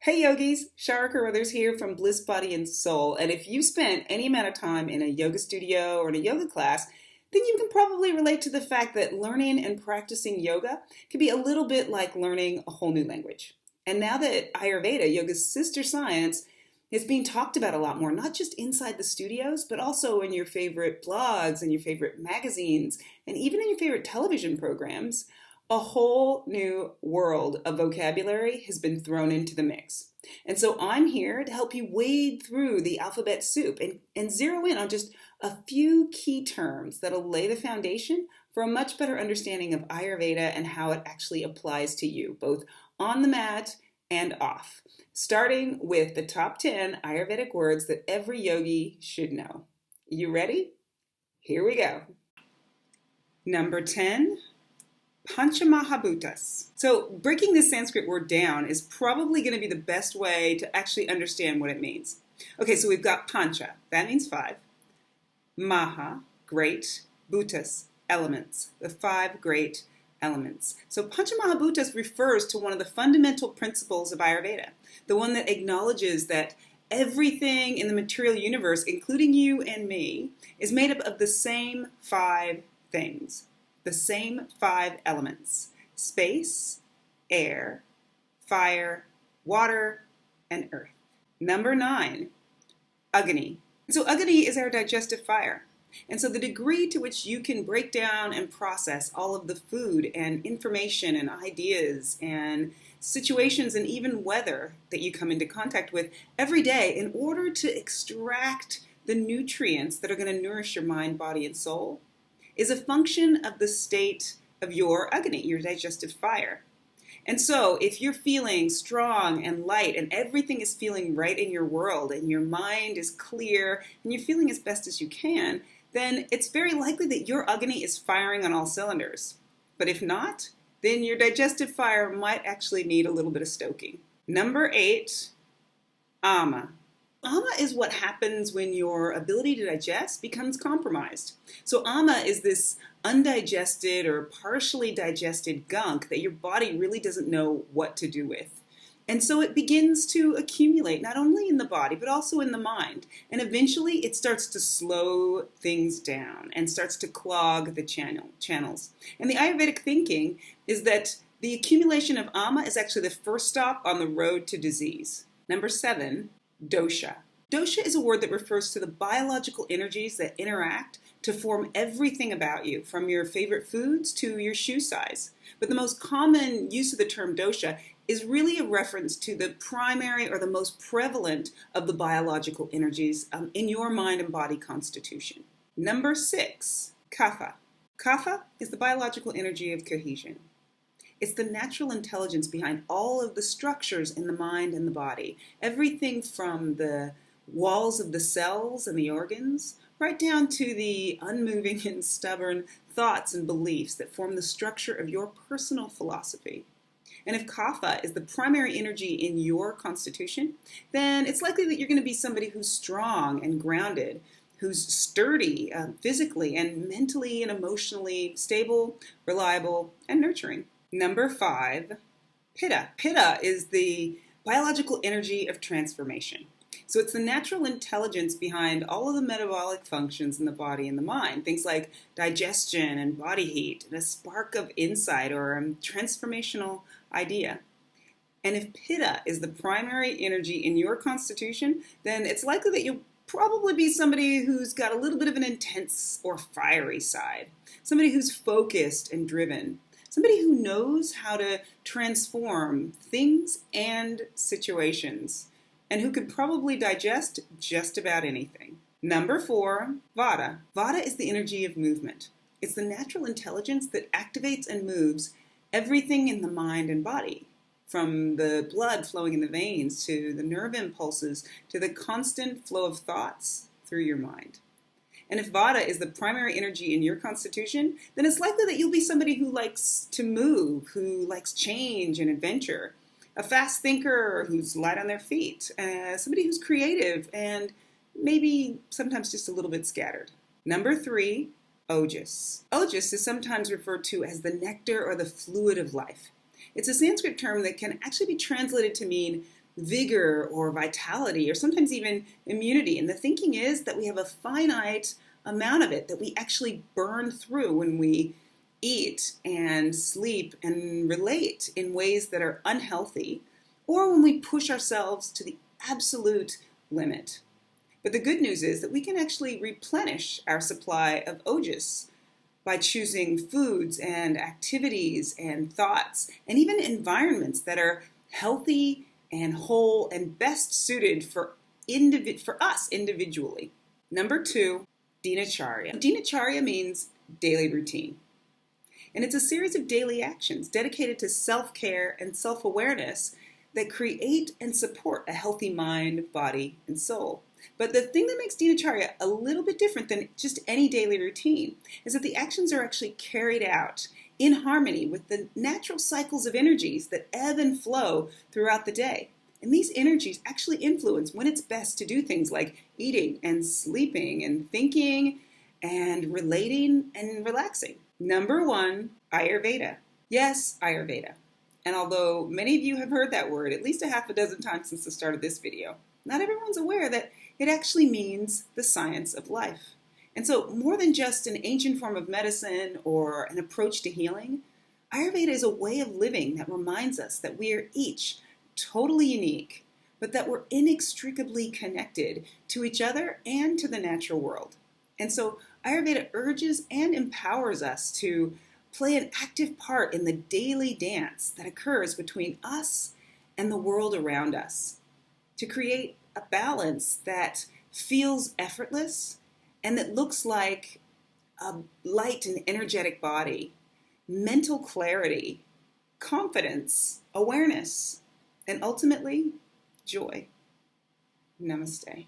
Hey yogis, Shara Carruthers here from Bliss Body and Soul. And if you spent any amount of time in a yoga studio or in a yoga class, then you can probably relate to the fact that learning and practicing yoga can be a little bit like learning a whole new language. And now that Ayurveda, yoga's sister science, is being talked about a lot more, not just inside the studios, but also in your favorite blogs and your favorite magazines, and even in your favorite television programs, a whole new world of vocabulary has been thrown into the mix. And so I'm here to help you wade through the alphabet soup and zero in on just a few key terms that'll lay the foundation for a much better understanding of Ayurveda and how it actually applies to you, both on the mat and off. Starting with the top 10 Ayurvedic words that every yogi should know. You ready? Here we go. Number 10, Panchamahabhutas. So breaking this Sanskrit word down is probably going to be the best way to actually understand what it means. Okay, so we've got Pancha, that means five. Maha, great. Bhutas, elements, the five great elements. So Panchamahabhutas refers to one of the fundamental principles of Ayurveda, the one that acknowledges that everything in the material universe, including you and me, is made up of the same five things. The same five elements: space, air, fire, water, and earth. Number 9, Agni. So Agni is our digestive fire. And so the degree to which you can break down and process all of the food and information and ideas and situations and even weather that you come into contact with every day in order to extract the nutrients that are going to nourish your mind, body, and soul is a function of the state of your Agni, your digestive fire. And so if you're feeling strong and light and everything is feeling right in your world and your mind is clear and you're feeling as best as you can, then it's very likely that your Agni is firing on all cylinders. But if not, then your digestive fire might actually need a little bit of stoking. Number 8, Ama. Ama is what happens when your ability to digest becomes compromised. So ama is this undigested or partially digested gunk that your body really doesn't know what to do with. And so it begins to accumulate not only in the body but also in the mind. And eventually it starts to slow things down and starts to clog the channels. And the Ayurvedic thinking is that the accumulation of ama is actually the first stop on the road to disease. Number 7, dosha. Dosha is a word that refers to the biological energies that interact to form everything about you, from your favorite foods to your shoe size. But the most common use of the term dosha is really a reference to the primary or the most prevalent of the biological energies in your mind and body constitution. Number 6, kapha. Kapha is the biological energy of cohesion. It's the natural intelligence behind all of the structures in the mind and the body. Everything from the walls of the cells and the organs, right down to the unmoving and stubborn thoughts and beliefs that form the structure of your personal philosophy. And if kapha is the primary energy in your constitution, then it's likely that you're going to be somebody who's strong and grounded, who's sturdy physically and mentally and emotionally stable, reliable, and nurturing. Number 5, pitta. Pitta is the biological energy of transformation. So it's the natural intelligence behind all of the metabolic functions in the body and the mind. Things like digestion and body heat, and a spark of insight or a transformational idea. And if pitta is the primary energy in your constitution, then it's likely that you'll probably be somebody who's got a little bit of an intense or fiery side. Somebody who's focused and driven. Somebody who knows how to transform things and situations, and who could probably digest just about anything. Number 4, vata. Vata is the energy of movement. It's the natural intelligence that activates and moves everything in the mind and body, from the blood flowing in the veins to the nerve impulses to the constant flow of thoughts through your mind. And if vata is the primary energy in your constitution, then it's likely that you'll be somebody who likes to move, who likes change and adventure, a fast thinker who's light on their feet, somebody who's creative and maybe sometimes just a little bit scattered. Number 3, ojas. Ojas is sometimes referred to as the nectar or the fluid of life. It's a Sanskrit term that can actually be translated to mean vigor or vitality or sometimes even immunity. And the thinking is that we have a finite amount of it that we actually burn through when we eat and sleep and relate in ways that are unhealthy, or when we push ourselves to the absolute limit. But the good news is that we can actually replenish our supply of ojas by choosing foods and activities and thoughts and even environments that are healthy and whole and best suited for us individually. Number 2, dinacharya. Dinacharya means daily routine. And it's a series of daily actions dedicated to self-care and self-awareness that create and support a healthy mind, body, and soul. But the thing that makes dinacharya a little bit different than just any daily routine is that the actions are actually carried out in harmony with the natural cycles of energies that ebb and flow throughout the day. And these energies actually influence when it's best to do things like eating and sleeping and thinking and relating and relaxing. Number 1, Ayurveda. Yes, Ayurveda. And although many of you have heard that word at least a half a dozen times since the start of this video, not everyone's aware that it actually means the science of life. And so more than just an ancient form of medicine or an approach to healing, Ayurveda is a way of living that reminds us that we are each totally unique, but that we're inextricably connected to each other and to the natural world. And so Ayurveda urges and empowers us to play an active part in the daily dance that occurs between us and the world around us, to create a balance that feels effortless and that looks like a light and energetic body, mental clarity, confidence, awareness, and ultimately, joy. Namaste.